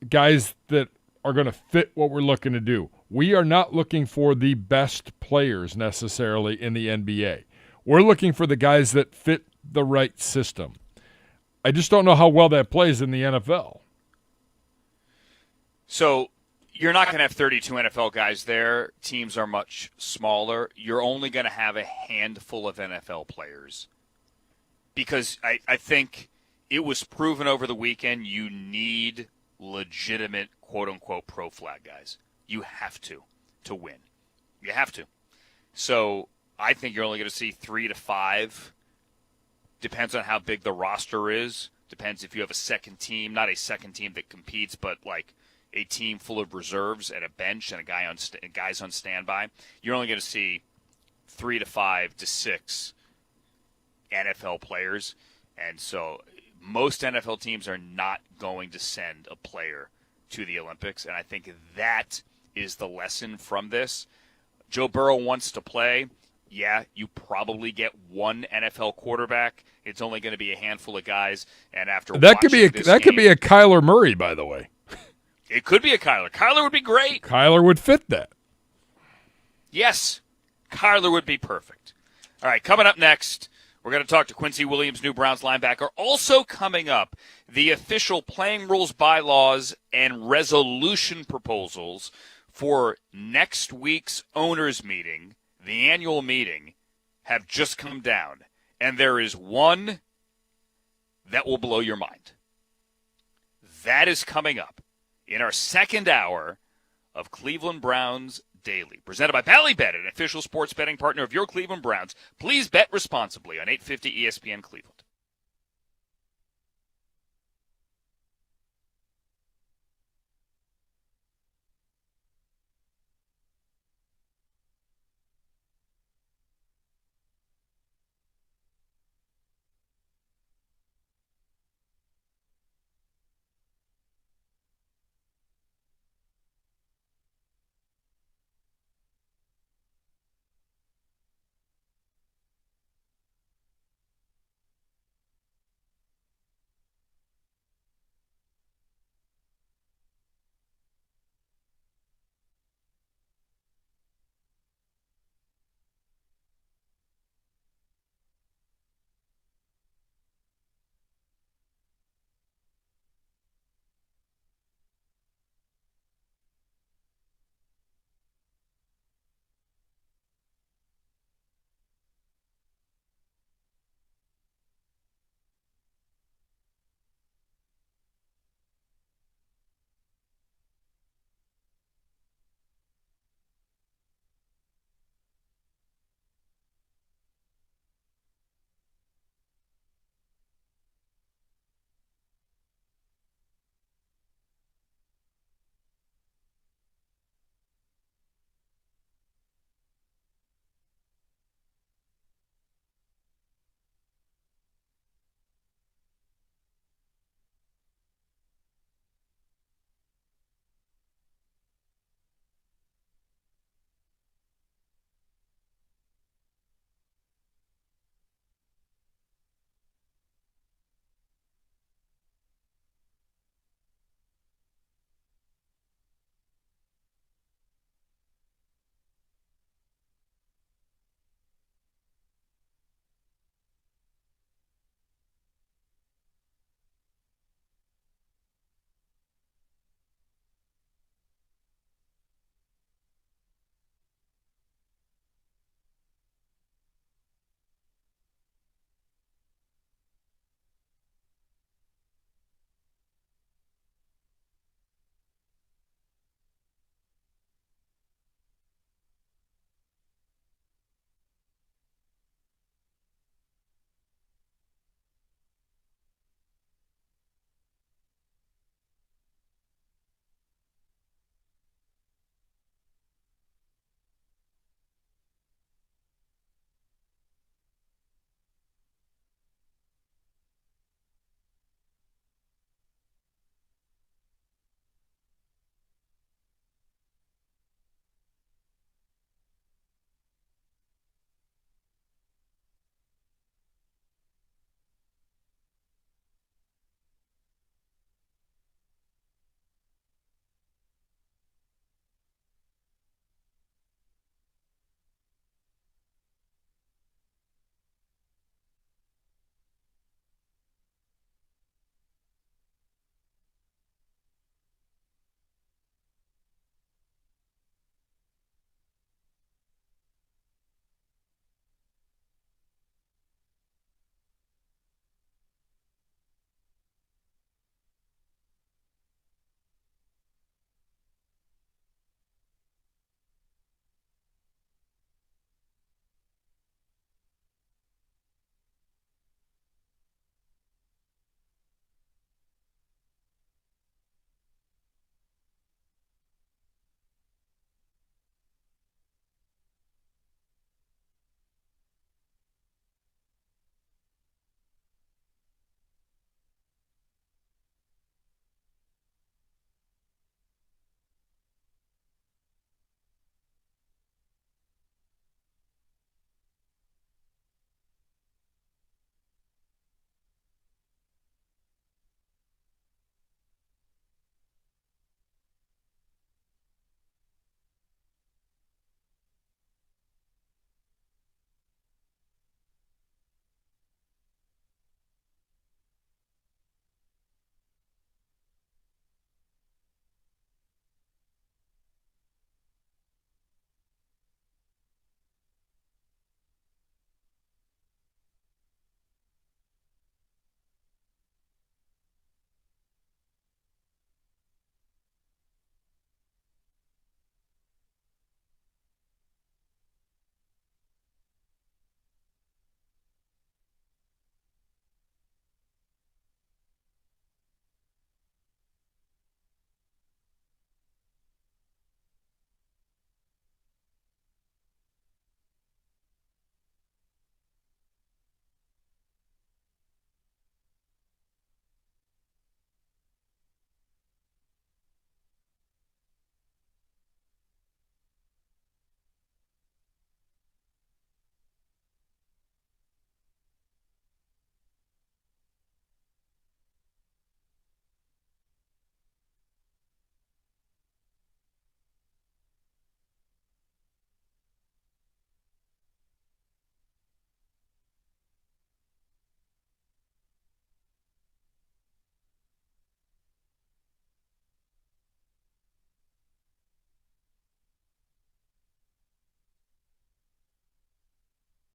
guys that are going to fit what we're looking to do. We are not looking for the best players necessarily in the NBA. We're looking for the guys that fit the right system. I just don't know how well that plays in the NFL. So you're not going to have 32 NFL guys there. Teams are much smaller. You're only going to have a handful of NFL players. Because I think it was proven over the weekend you need legitimate, quote-unquote, pro flag guys. You have to win. You have to. So I think you're only going to see 3 to 5. Depends on how big the roster is. Depends if you have a second team, not a second team that competes, but like a team full of reserves and a bench and guys on standby. You're only going to see 3 to 5 to 6 NFL players. And so most NFL teams are not going to send a player to the Olympics. And I think that is the lesson from this. Joe Burrow wants to play. Yeah, you probably get one NFL quarterback. It's only going to be a handful of guys. And after that could be a Kyler Murray, by the way. It could be a Kyler. Kyler would be great. Kyler would fit that. Yes, Kyler would be perfect. All right, coming up next, we're going to talk to Quincy Williams, new Browns linebacker. Also coming up, the official playing rules, bylaws, and resolution proposals for next week's owners' meeting, the annual meeting, have just come down. And there is one that will blow your mind. That is coming up in our second hour of Cleveland Browns Daily, presented by Ballybet, an official sports betting partner of your Cleveland Browns. Please bet responsibly on 850 ESPN Cleveland.